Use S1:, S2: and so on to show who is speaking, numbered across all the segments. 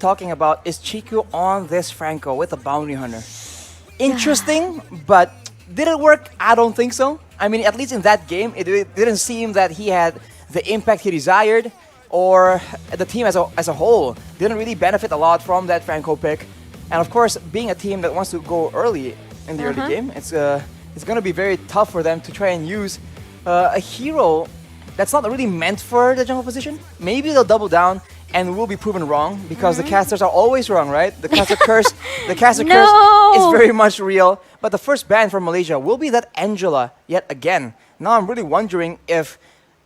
S1: talking about is Chiku on this Franco with a bounty hunter. Interesting, but did it work? I don't think so. I mean, at least in that game, it didn't seem that he had the impact he desired, or the team as a whole didn't really benefit a lot from that Franco pick. And of course, being a team that wants to go early in the early game, it's going to be very tough for them to try and use a hero that's not really meant for the jungle position. Maybe they'll double down and will be proven wrong because the casters are always wrong, right? The caster curse, curse is very much real. But the first ban from Malaysia will be that Angela yet again. Now I'm really wondering if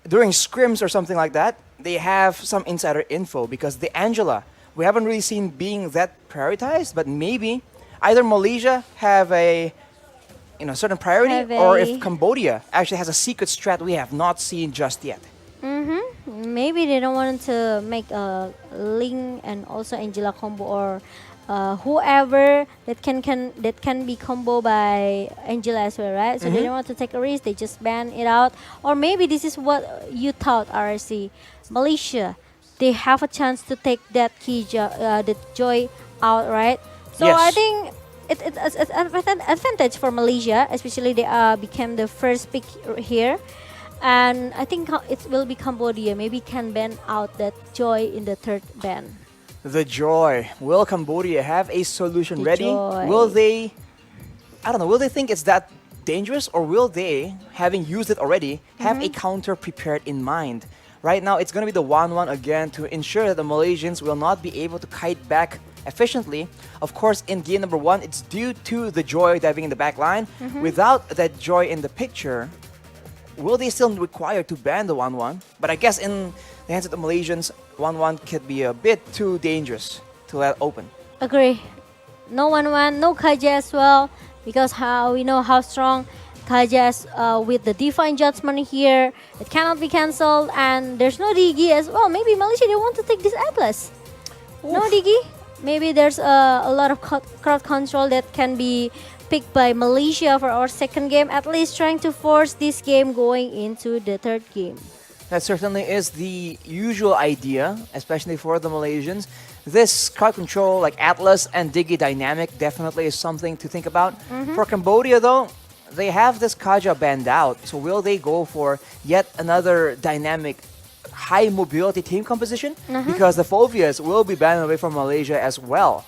S1: during scrims or something like that, they have some insider info because the Angela, we haven't really seen being that prioritized, but maybe either Malaysia have a certain priority, or if Cambodia actually has a secret strat we have not seen just yet.
S2: Maybe they don't want to make a Ling and also Angela combo, or whoever that can be combo by Angela as well, right? So they don't want to take a risk. They just ban it out. Or maybe this is what you thought, RRC. Malaysia, they have a chance to take that the Joy out, right? So
S1: Yes.
S2: I think it's an advantage for Malaysia, especially they became the first pick here. And I think it will be Cambodia. Maybe can ban out that Joy in the third ban.
S1: The Joy. Will Cambodia have a solution
S2: The
S1: ready?
S2: Joy.
S1: Will they, I don't know, will they think it's that dangerous, or will they, having used it already, have a counter prepared in mind? Right now, it's going to be the 1-1 again to ensure that the Malaysians will not be able to kite back efficiently. Of course, in game number 1, it's due to the Joy diving in the back line. Without that Joy in the picture, will they still require to ban the 1-1? But I guess in the hands of the Malaysians, 1-1 could be a bit too dangerous to let open.
S2: Agree. No 1-1, no Kaja as well, because we know how strong Kaja is with the Divine Judgment here. It cannot be cancelled, and there's no Digi as well. Maybe Malaysia, they want to take this Atlas. No Digi. Maybe there's a lot of crowd control that can be picked by Malaysia for our second game, at least trying to force this game going into the third game.
S1: That certainly is the usual idea, especially for the Malaysians. This crowd control, like Atlas and Digi dynamic, definitely is something to think about. For Cambodia, though, they have this Kaja banned out. So will they go for yet another dynamic, high mobility team composition? Because the Phobias will be banned away from Malaysia as well.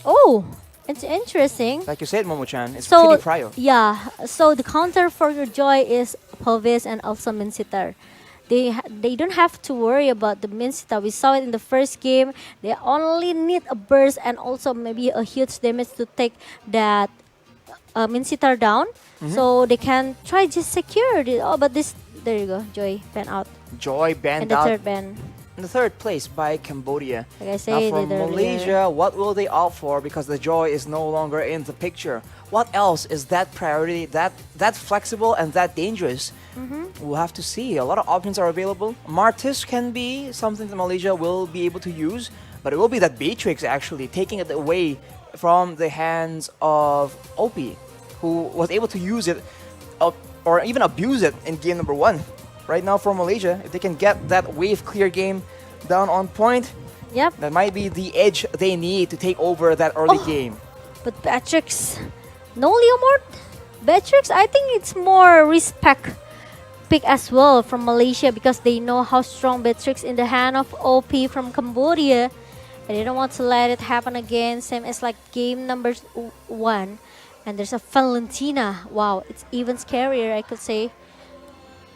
S2: Oh, it's interesting.
S1: Like you said, Momo-chan, it's
S2: So,
S1: pretty prio.
S2: yeah. So the counter for your Joy is Pelvis and also Minsitar. They don't have to worry about the Minsitar. We saw it in the first game. They only need a burst and also maybe a huge damage to take that Minsitar down. So they can try just secure it. Oh, but there you go. Joy ban out.
S1: Joy
S2: And
S1: banned
S2: the
S1: out
S2: third ban.
S1: in the third place by Cambodia.
S2: Like I
S1: Now
S2: said
S1: for
S2: earlier.
S1: Malaysia, what will they opt for? Because the Joy is no longer in the picture. What else is that priority, that flexible and that dangerous? We'll have to see. A lot of options are available. Martis can be something that Malaysia will be able to use, but it will be that Beatrix actually taking it away from the hands of OP, who was able to use it or even abuse it in game number 1. Right now for Malaysia, if they can get that wave clear game down on point,
S2: Yep.
S1: that might be the edge they need to take over that early game.
S2: But Beatrix, no Leomord? Beatrix, I think it's more respect pick as well from Malaysia because they know how strong Beatrix in the hand of OP from Cambodia. And they don't want to let it happen again, same as like game number 1. And there's a Valentina. Wow, it's even scarier, I could say.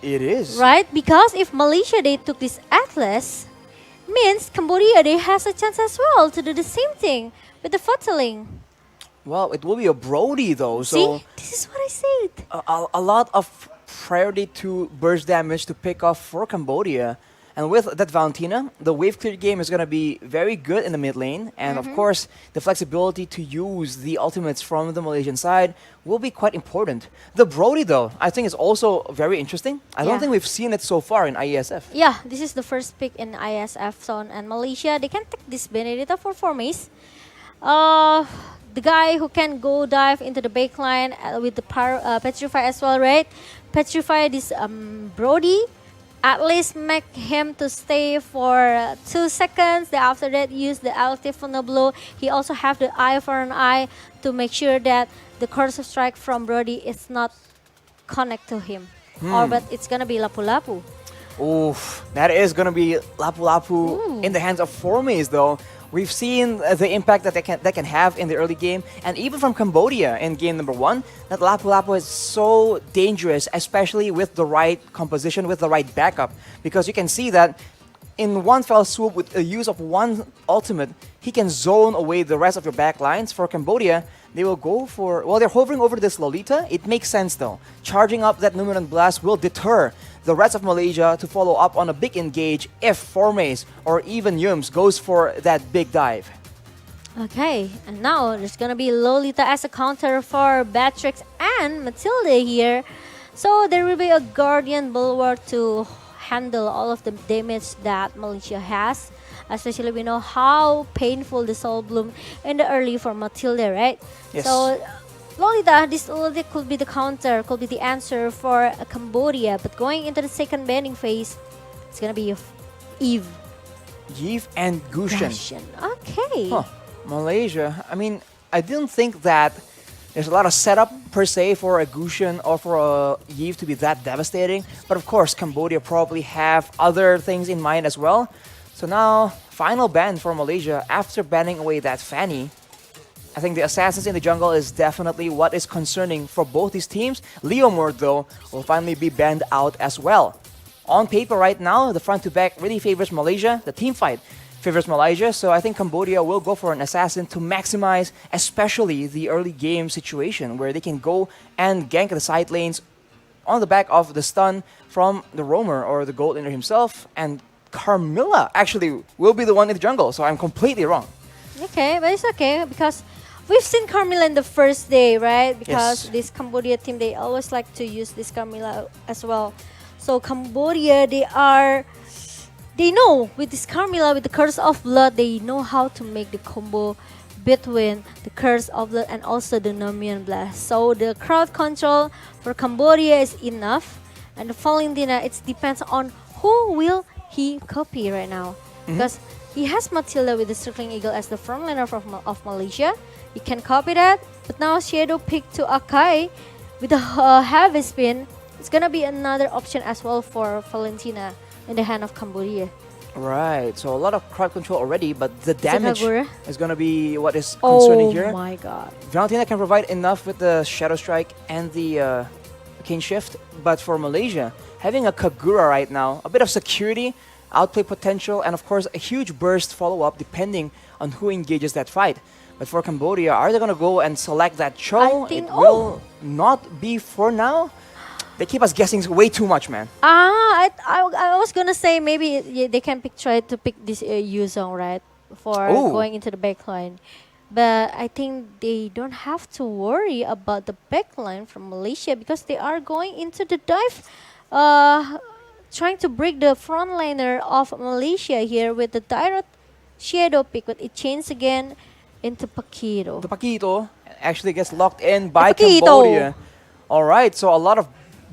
S1: It is.
S2: Right? Because if Malaysia, they took this Atlas, means Cambodia, they has a chance as well to do the same thing with the Fotaling.
S1: Well, it will be a Brody though, so
S2: See? This is what I said.
S1: a lot of priority to burst damage to pick off for Cambodia. And with that Valentina, the wave clear game is going to be very good in the mid lane. And of course, the flexibility to use the ultimates from the Malaysian side will be quite important. The Brody, though, I think is also very interesting. I don't
S2: Yeah.
S1: think we've seen it so far in IESF.
S2: Yeah, this is the first pick in ISF zone. And Malaysia, they can take this Benedetta for 4 mace. The guy who can go dive into the backline with the Petrify as well, right? Petrify this Brody at least make him to stay for 2 seconds. Then after that, use the active funnel blow. He also have the eye for an eye to make sure that the cursive strike from Brody is not connect to him. Or but it's gonna be Lapu Lapu.
S1: Oof, that is gonna be Lapu Lapu
S2: Ooh.
S1: in the hands of Formes though. We've seen the impact that they can have in the early game, and even from Cambodia in game number 1, that Lapu Lapu is so dangerous, especially with the right composition, with the right backup, because you can see that in one fell swoop with the use of one ultimate, he can zone away the rest of your back lines. For Cambodia, they will go for, well, they're hovering over this Lolita. It makes sense though. Charging up that Numeron Blast will deter the rest of Malaysia to follow up on a big engage if Formes or even Yums goes for that big dive.
S2: Okay, and now there's gonna be Lolita as a counter for Batrix and Matilda here. So there will be a Guardian Bulwark to handle all of the damage that Malaysia has. Especially we know how painful the Soul Bloom in the early for Matilda, right?
S1: Yes.
S2: So Lolita, this Lolita could be the counter, could be the answer for Cambodia. But going into the second banning phase, it's gonna be Eve.
S1: Iesf and Gushen.
S2: Okay.
S1: Huh. Malaysia, I mean, I didn't think that there's a lot of setup per se for a Gushen or for a Iesf to be that devastating. But of course, Cambodia probably have other things in mind as well. So now, final ban for Malaysia after banning away that Fanny. I think the assassins in the jungle is definitely what is concerning for both these teams. Leomord, though, will finally be banned out as well. On paper right now, the front to back really favors Malaysia. The team fight favors Malaysia, so I think Cambodia will go for an assassin to maximize especially the early game situation where they can go and gank the side lanes on the back of the stun from the roamer or the gold laner himself, and Carmilla actually will be the one in the jungle, so I'm completely wrong.
S2: Okay, but it's okay because we've seen Carmilla in the first day, right? Because
S1: Yes.
S2: this Cambodia team, they always like to use this Carmilla as well. So Cambodia, they know with this Carmilla, with the Curse of Blood, they know how to make the combo between the Curse of Blood and also the Numeron Blast. So the crowd control for Cambodia is enough, and the Valentina, it depends on who will he copy right now. Because he has Matilda with the Circling Eagle as the frontliner of Malaysia. He can copy that, but now Shadow pick to Akai with the heavy spin. It's gonna be another option as well for Valentina in the hand of Cambodia.
S1: Right, so a lot of crowd control already, but the damage
S2: Kagura.
S1: is gonna be what is concerning
S2: Oh
S1: here.
S2: my god.
S1: Valentina can provide enough with the Shadow Strike and the Cane Shift, but for Malaysia, having a Kagura right now, a bit of security, outplay potential, and of course a huge burst follow-up depending on who engages that fight. But for Cambodia, are they gonna go and select that Cho?
S2: I think-
S1: It will not be for now. They keep us guessing way too much, man.
S2: I was gonna say maybe they can try to pick this Yuzong, right? For
S1: Ooh.
S2: going into the backline. But I think they don't have to worry about the backline from Malaysia because they are going into the dive, trying to break the frontliner of Malaysia here with the direct Shadow pick, but it changed again into Paquito.
S1: The Paquito actually gets locked in by
S2: Paquito.
S1: Cambodia. All right, so a lot of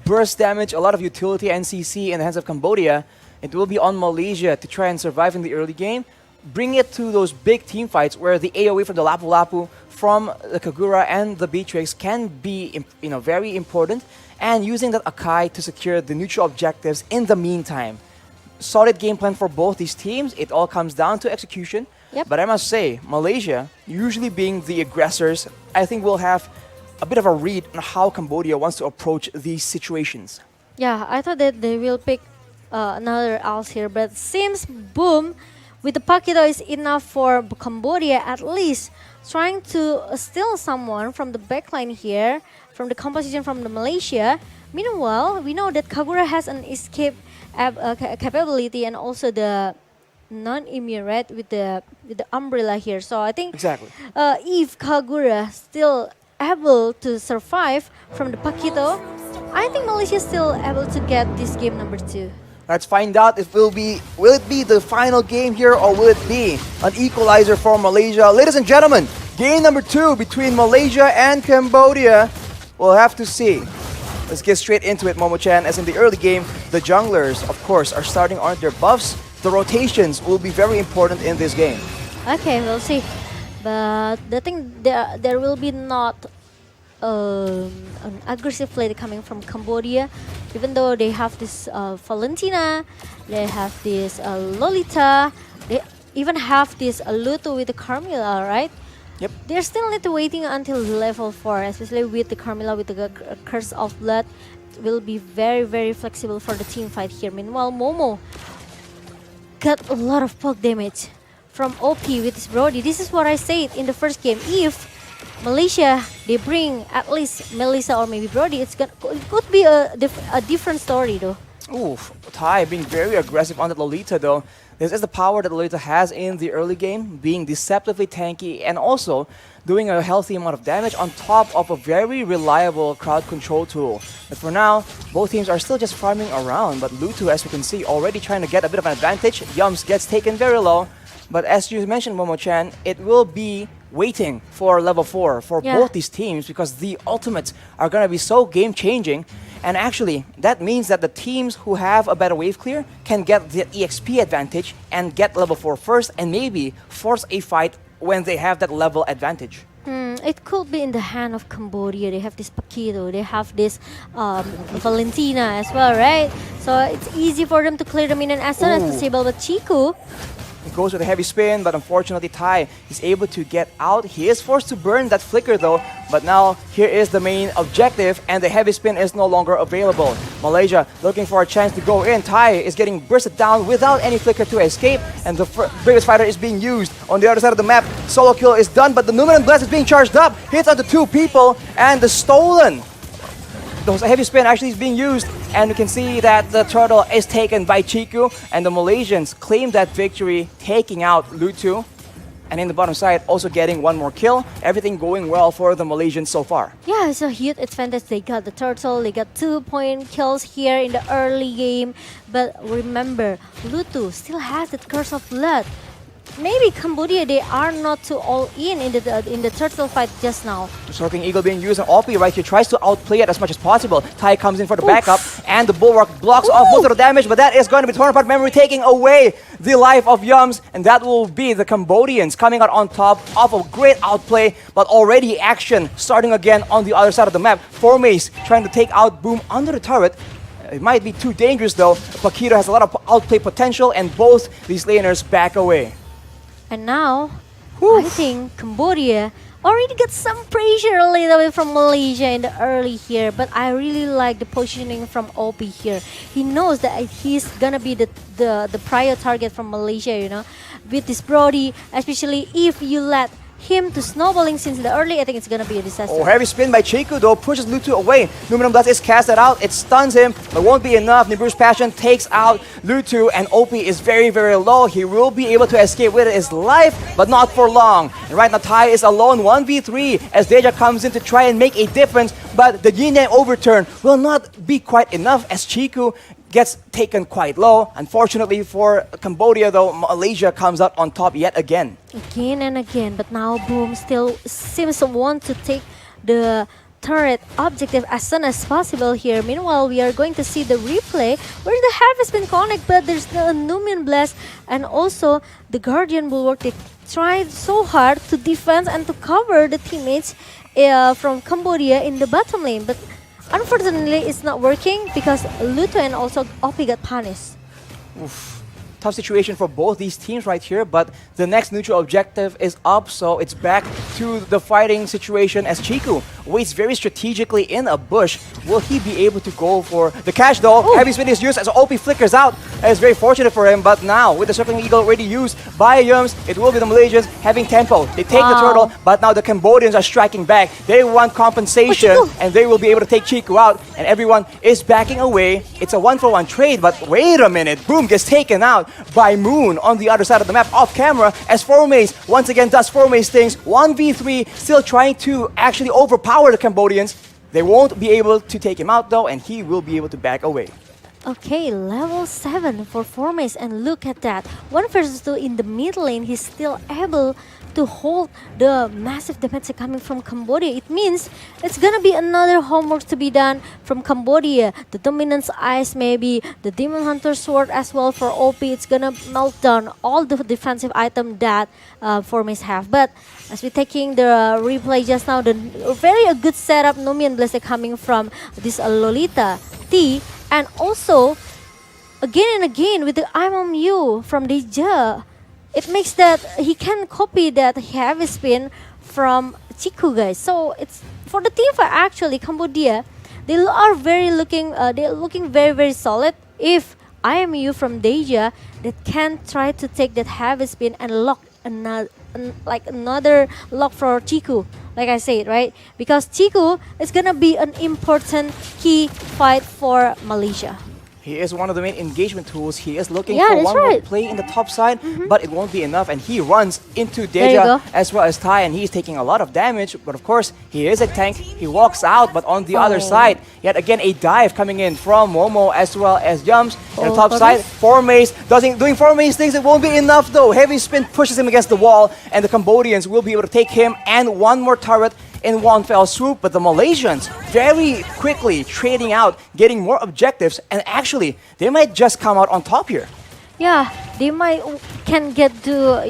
S1: burst damage, a lot of utility NCC in the hands of Cambodia. It will be on Malaysia to try and survive in the early game. Bring it to those big team fights where the AoE from the Lapu Lapu, from the Kagura and the Beatrix can be very important, and using that Akai to secure the neutral objectives in the meantime. Solid game plan for both these teams. It all comes down to execution.
S2: Yep.
S1: But I must say, Malaysia, usually being the aggressors, I think will have a bit of a read on how Cambodia wants to approach these situations.
S2: Yeah, I thought that they will pick another else here, but seems Boom with the Paquito is enough for Cambodia at least trying to steal someone from the backline here, from the composition from the Malaysia. Meanwhile, we know that Kagura has an escape capability and also the non-immune, right, with the umbrella here. So I think
S1: Exactly.
S2: if Kagura still able to survive from the Paquito, I think Malaysia is still able to get this game number 2.
S1: Let's find out if will it be the final game here, or will it be an equalizer for Malaysia? Ladies and gentlemen, game number 2 between Malaysia and Cambodia. We'll have to see. let's get straight into it, Momo-chan. As in the early game, the junglers, of course, are starting on their buffs. The rotations will be very important in this game.
S2: Okay, we'll see. But the thing, there will be not an aggressive play coming from Cambodia, even though they have this Valentina, they have this Lolita, they even have this Luto with the Carmilla, right?
S1: Yep.
S2: They're still need to waiting until level 4, especially with the Carmilla with the Curse of Blood. It will be very, very flexible for the team fight here. Meanwhile, Momo got a lot of poke damage from OP with his Brody. This is what I said in the first game. If Malaysia, they bring at least Melissa or maybe Brody, it could be a different story though.
S1: Oof, Tai being very aggressive on the Lolita though. This is the power that Lolita has in the early game, being deceptively tanky and also doing a healthy amount of damage on top of a very reliable crowd control tool. But for now, both teams are still just farming around, but Lutu, as we can see, already trying to get a bit of an advantage. Yums gets taken very low, but as you mentioned, Momo-chan, it will be waiting for level 4 for both these teams because the ultimates are going to be so game-changing. And actually, that means that the teams who have a better wave clear can get the EXP advantage and get level 4 first and maybe force a fight when they have that level advantage.
S2: It could be in the hand of Cambodia. They have this Paquito, they have this Valentina as well, right? So it's easy for them to clear the minion as soon as possible. But Chiku,
S1: he goes with a heavy spin, but unfortunately Tai is able to get out. He is forced to burn that flicker though, but now here is the main objective and the heavy spin is no longer available. Malaysia looking for a chance to go in. Tai is getting bursted down without any flicker to escape, and the biggest fighter is being used on the other side of the map. Solo kill is done, but the Numinous Blast is being charged up. Hits onto 2 people, and the stolen. The heavy spin actually is being used, and you can see that the turtle is taken by Chiku, and the Malaysians claim that victory, taking out Lutu. And in the bottom side, also getting 1 more kill. Everything going well for the Malaysians so far.
S2: yeah, it's a huge advantage. They got the turtle, they got 2-point kills here in the early game. But remember, Lutu still has that Curse of Blood. Maybe Cambodia, they are not too all in the turtle fight just now.
S1: Soaking Eagle being used, and Opie right here tries to outplay it as much as possible. Tai comes in for the backup, and the Bulwark blocks off most of the damage, but that is going to be torn apart memory, taking away the life of Yums, and that will be the Cambodians coming out on top of a great outplay, but already action starting again on the other side of the map. Formace trying to take out Boom under the turret. It might be too dangerous though. Paquito has a lot of outplay potential, and both these laners back away.
S2: And now, I think Cambodia already got some pressure a little bit from Malaysia in the early here, but I really like the positioning from OP here. He knows that he's gonna be the prior target from Malaysia, you know, with this Brody, especially if you let him to snowballing since the early. I think it's gonna be a disaster.
S1: Oh, heavy spin by Chiku though, pushes Lutu away. Numinous Blast is casted out, it stuns him, but won't be enough. Nibiru's Passion takes out Lutu, and OP is very, very low. He will be able to escape with his life, but not for long. And right now, Tai is alone, 1v3, as Deja comes in to try and make a difference, but the Yin Yang overturn will not be quite enough as Chiku gets taken quite low. Unfortunately for Cambodia though, Malaysia comes out on top yet again.
S2: Again and again, but now Boom still seems to want to take the turret objective as soon as possible here. Meanwhile, we are going to see the replay where the half has been connected, but there's the Numian Blast and also the Guardian Bulwark. They tried so hard to defend and to cover the teammates from Cambodia in the bottom lane, but unfortunately, it's not working because Luto and also Opie got punished.
S1: Oof. Tough situation for both these teams right here, but the next neutral objective is up, so it's back to the fighting situation as Chiku waits very strategically in a bush. Will he be able to go for the catch though? Heavy spin is used as OP flickers out. It's very fortunate for him, but now with the Circling Eagle already used by Yums, it will be the Malaysians having tempo. They take the turtle, but now the Cambodians are striking back. They want compensation, and they will be able to take Chiku out, and everyone is backing away. It's a 1-for-1 trade, but wait a minute. Boom gets taken out by Moon on the other side of the map off camera as Formace once again does Formace things. 1v3, still trying to actually overpower the Cambodians. They won't be able to take him out though, and he will be able to back away.
S2: Okay, level 7 for Formace, and look at that. 1 versus 2 in the mid lane, he's still able to hold the massive damage coming from Cambodia. It means it's gonna be another homework to be done from Cambodia. The Dominance Ice, maybe the Demon Hunter Sword as well for OP. It's gonna melt down all the defensive item that Formace have. But as we're taking the replay just now, the very a good setup Numian Blessed coming from this Lolita T, and also again and again with the I'm on you from Deja. It makes that he can copy that heavy spin from Chiku, guys. So it's for the team fight actually Cambodia. They are they're looking very solid. If I am you from Deja, that can try to take that heavy spin and lock another lock for Chiku. Like I said, right? Because Chiku is gonna be an important key fight for Malaysia.
S1: He is one of the main engagement tools. He is looking
S2: Yeah,
S1: for
S2: that's
S1: one more
S2: right.
S1: play in the top side, but it won't be enough. And he runs into
S2: There you
S1: Deja
S2: go.
S1: as well as Tai, and he's taking a lot of damage. But of course, he is a tank. He walks out, but on the other
S2: Oh.
S1: side, yet again a dive coming in from Momo as well as Yums. And the
S2: Oh,
S1: top side, Formace doing Formace things. It won't be enough though. Heavy spin pushes him against the wall, and the Cambodians will be able to take him and one more turret in one fell swoop. But the Malaysians very quickly trading out, getting more objectives, and actually they might just come out on top here.
S2: Yeah, they can get to,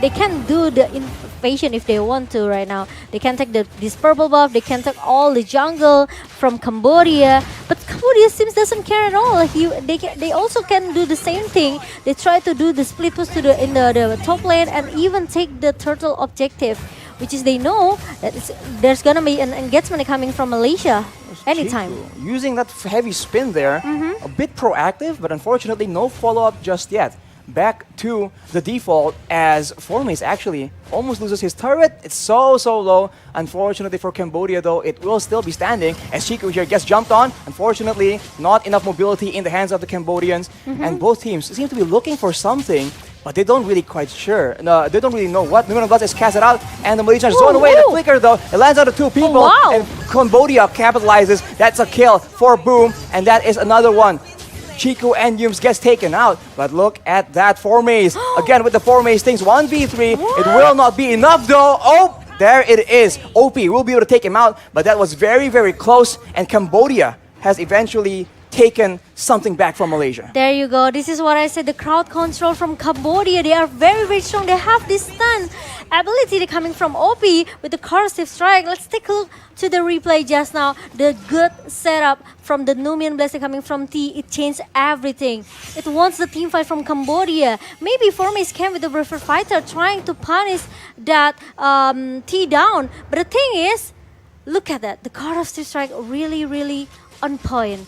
S2: they can do the invasion if they want to right now. They can take this purple buff, they can take all the jungle from Cambodia, but Cambodia seems doesn't care at all. They also can do the same thing. They try to do the split push to in the top lane and even take the turtle objective, which is they know that there's gonna be an engagement coming from Malaysia anytime.
S1: Chiku using that heavy spin there, a bit proactive, but unfortunately no follow-up just yet. Back to the default as Formace actually almost loses his turret. It's so low. Unfortunately for Cambodia though, it will still be standing as Chiku here gets jumped on. Unfortunately, not enough mobility in the hands of the Cambodians. And both teams seem to be looking for something, but they don't really quite sure. No, they don't really know what. Numen Blast is casted out, and the Malaysians zone away. The flicker though, it lands on the two people,
S2: wow.
S1: and Cambodia capitalizes. That's a kill for Boom, and that is another one. Chiku and Yums gets taken out, but look at that Formace. Again with the Formace things, 1v3. It will not be enough though. Oh, there it is. OP will be able to take him out, but that was very close, and Cambodia has eventually taken something back from Malaysia.
S2: There you go. This is what I said. The crowd control from Cambodia. They are very strong. They have this stun ability coming from OP with the corrosive strike. Let's take a look to the replay just now. The good setup from the Numian Blessing coming from T. It changed everything. It wants the team fight from Cambodia. Maybe Formace came with the Refer Fighter trying to punish that T down. But the thing is, look at that. The corrosive strike really on point.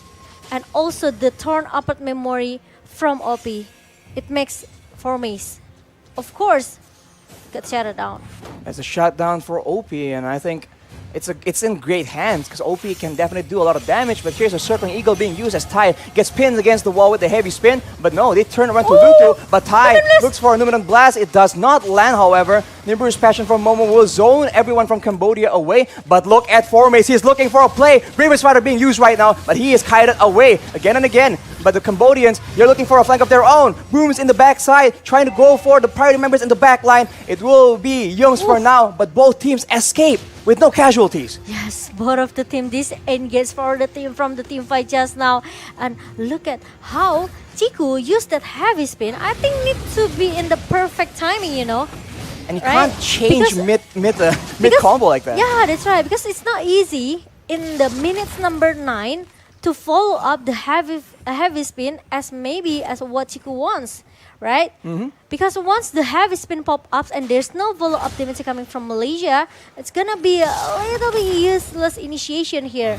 S2: And also the torn apart memory from OP. It makes Formace, of course, get shut down.
S1: That's a shutdown for OP, and I think it's in great hands because OP can definitely do a lot of damage. But here's a circling eagle being used as Tai gets pinned against the wall with the heavy spin. But no, they turn around to Lutu. But Tai looks for a Numen Blast. It does not land, however. Nimbru's passion from Momo will zone everyone from Cambodia away. But look at Formace. He's looking for a play. Bravest Fighter being used right now, but he is kited away again and again. But the Cambodians, they're looking for a flank of their own. Boom's in the backside, trying to go for the priority members in the back line. It will be Youngs for now, but both teams escape with no casualties.
S2: Yes, both of the team disengaged for the team from the team fight just now. And look at how Chiku used that heavy spin. I think needs to be in the perfect timing, you know.
S1: And you
S2: Right?
S1: can't change
S2: Because-
S1: mid combo like that.
S2: Yeah, that's right. Because it's not easy in the minutes number 9 to follow up the heavy spin as what Chiku wants, right? Because once the heavy spin pop ups and there's no follow up damage coming from Malaysia, it's gonna be a little bit useless initiation here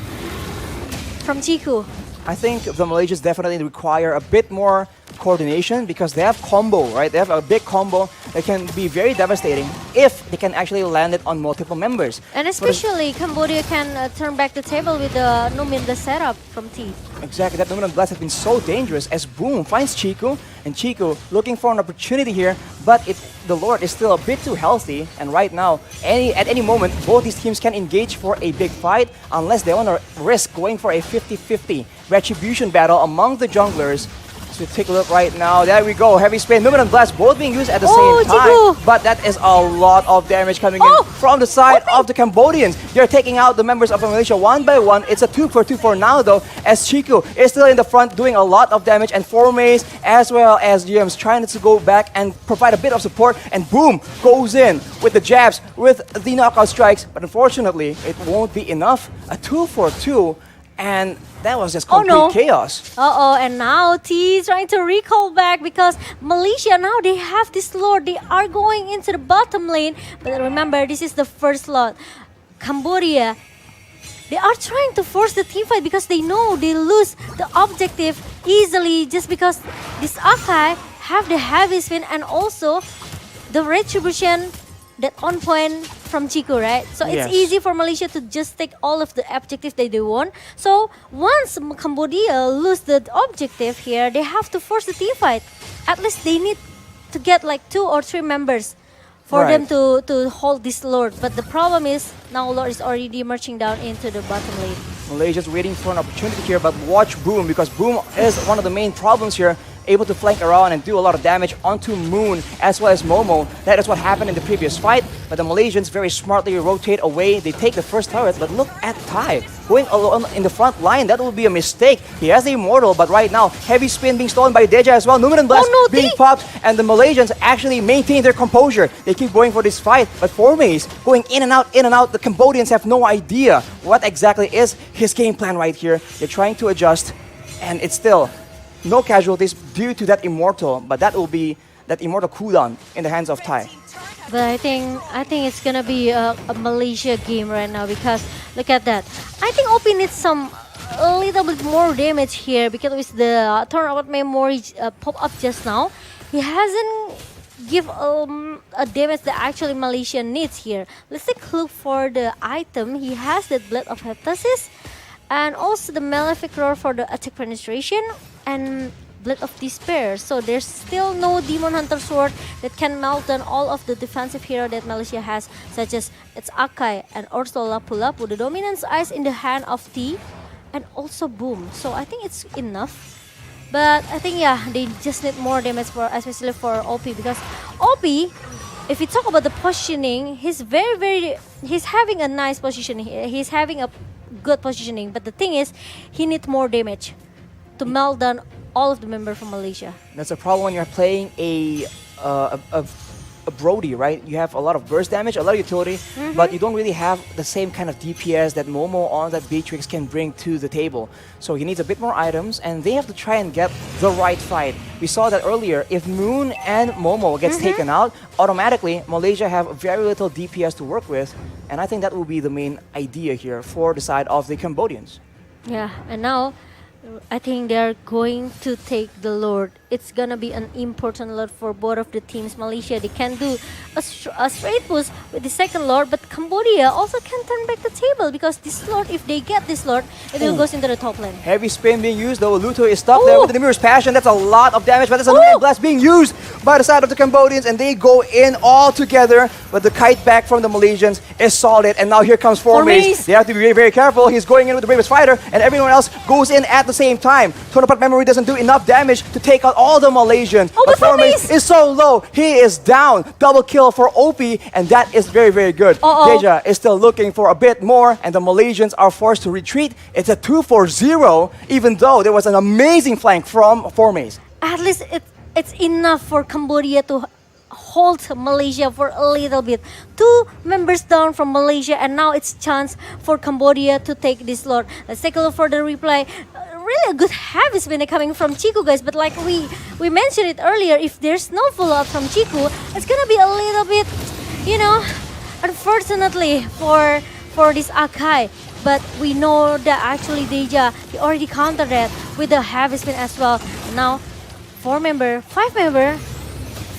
S2: from Chiku.
S1: I think the Malaysians definitely require a bit more coordination because they have combo, right? They have a big combo that can be very devastating if they can actually land it on multiple members.
S2: And especially Cambodia can turn back the table with the Numen the setup from T.
S1: Exactly, that Numen Blast has been so dangerous as Boom finds Chiku, and Chiku looking for an opportunity here, but the Lord is still a bit too healthy, and right now, at any moment, both these teams can engage for a big fight unless they want to risk going for a 50-50 retribution battle among the junglers. So take a look right now. There we go. Heavy spin, Numen and Blast both being used at the
S2: Oh,
S1: same time.
S2: Chiku.
S1: But that is a lot of damage coming
S2: Oh,
S1: in from the side of the Cambodians. They're taking out the members of Malaysia one by one. It's a 2-for-2 for now though, as Chiku is still in the front doing a lot of damage, and Formace as well as GM's trying to go back and provide a bit of support, and boom, goes in with the jabs, with the knockout strikes. But unfortunately, it won't be enough. A 2-for-2, and that was just complete
S2: no.
S1: chaos.
S2: Uh-oh, and now T is trying to recall back because Malaysia now they have this Lord. They are going into the bottom lane. But remember, this is the first lot. Cambodia, they are trying to force the team fight because they know they lose the objective easily just because this Akai have the heavy spin and also the retribution that on point from Chiku, right? So it's
S1: Yes.
S2: easy for Malaysia to just take all of the objectives that they want. So once Cambodia lose the objective here, they have to force the team fight. At least they need to get like 2 or 3 members for them to hold this Lord. But the problem is now Lord is already marching down into the bottom lane.
S1: Malaysia's waiting for an opportunity here, but watch Boom, because Boom is one of the main problems here, able to flank around and do a lot of damage onto Moon as well as Momo. That is what happened in the previous fight, but the Malaysians very smartly rotate away. They take the first turret, but look at Tai going alone in the front line. That will be a mistake. He has the Immortal, but right now, heavy spin being stolen by Deja as well. Numen and Blast being popped, and the Malaysians actually maintain their composure. They keep going for this fight, but Formace going in and out, in and out. The Cambodians have no idea what exactly is his game plan right here. They're trying to adjust, and it's still no casualties due to that Immortal, but that will be that Immortal cooldown in the hands of Tai.
S2: But I think it's gonna be a Malaysia game right now because look at that. I think OP needs a little bit more damage here because with the turnaround memory pop up just now, he hasn't give a damage that actually Malaysia needs here. Let's take a look for the item. He has that Blade of Heptasis and also the Malefic Roar for the attack penetration and Blade of Despair. So there's still no Demon Hunter Sword that can melt down all of the defensive hero that Malaysia has, such as its Akai and also Lapu Lapu. The Dominance Ice in the hand of T and also Boom. So I think it's enough. But I think, yeah, they just need more damage for, especially for OP, because OP, if you talk about the positioning, he's he's having a nice position here. He's having a good positioning, but the thing is, he needs more damage to melt down all of the members from Malaysia.
S1: That's a problem when you're playing a Brody, right? You have a lot of burst damage, a lot of utility, but you don't really have the same kind of DPS that Momo on that Beatrix can bring to the table. So he needs a bit more items, and they have to try and get the right fight. We saw that earlier. If Moon and Momo gets taken out, automatically Malaysia have very little DPS to work with, and I think that will be the main idea here for the side of the Cambodians.
S2: Yeah, and now I think they're going to take the Lord. It's gonna be an important Lord for both of the teams. Malaysia, they can do a straight push with the second Lord, but Cambodia also can turn back the table because this Lord, if they get this Lord, it will go into the top lane.
S1: Heavy spin being used, though. Luto is stuck there with the Mirror's Passion. That's a lot of damage, but there's another blast being used by the side of the Cambodians, and they go in all together. But the kite back from the Malaysians is solid, and now here comes Formace. They have to be very, very careful. He's going in with the Bravest Fighter, and everyone else goes in at the same time. Tonopart Memory doesn't do enough damage to take out all the Malaysians.
S2: Oh, but
S1: Formace is so low. He is down. Double kill for OP, and that is very, very good. Deja is still looking for a bit more, and the Malaysians are forced to retreat. It's a 2-4-0, even though there was an amazing flank from Formace.
S2: At least it's enough for Cambodia to hold Malaysia for a little bit. 2 members down from Malaysia, and now it's chance for Cambodia to take this Lord. Let's take a look for the replay. Really a good heavy spin coming from Chiku, guys, but like we mentioned it earlier, if there's no follow-up from Chiku, it's gonna be a little bit, you know, unfortunately for this Akai. But we know that actually Deja, he already countered that with the heavy spin as well. Now 4 member, 5 member,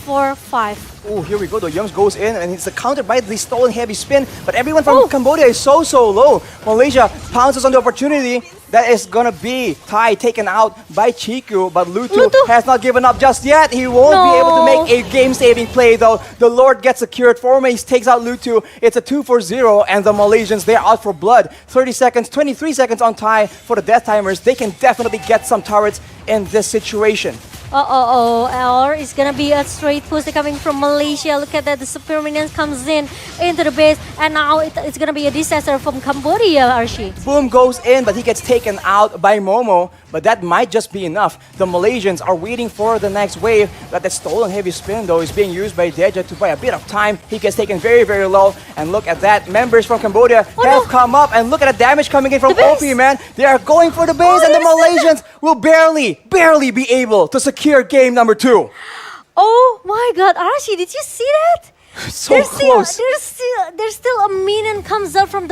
S2: 4, 5.
S1: Oh, here we go. The Youngs goes in, and it's a counter by the stolen heavy spin. But everyone from Cambodia is so low. Malaysia pounces on the opportunity. that is gonna be Thai taken out by Chiku, but Lutu
S2: Lutu.
S1: has not given up just yet. He won't be able to
S2: No.
S1: make a game-saving play though. The Lord gets secured. Formace takes out Lutu. It's a 2-for-0, and the Malaysians, they're out for blood. 30 seconds, 23 seconds on Thai for the death timers. They can definitely get some turrets in this situation.
S2: Or it's gonna be a straight push coming from Malaysia. Look at that, the super minions comes in into the base, and now it's gonna be a disaster from Cambodia, Archie.
S1: Boom goes in, but he gets taken out by Momo. But that might just be enough. The Malaysians are waiting for the next wave. But that stolen heavy spin, though, is being used by Deja to buy a bit of time. He gets taken very, very low. And look at that. Members from Cambodia have come up. And look at the damage coming in from OP, man. They are going for the base, and the Malaysians will barely be able to secure game number 2.
S2: Oh my God, Archie, did you see that?
S1: So close.
S2: There's still a minion comes up from the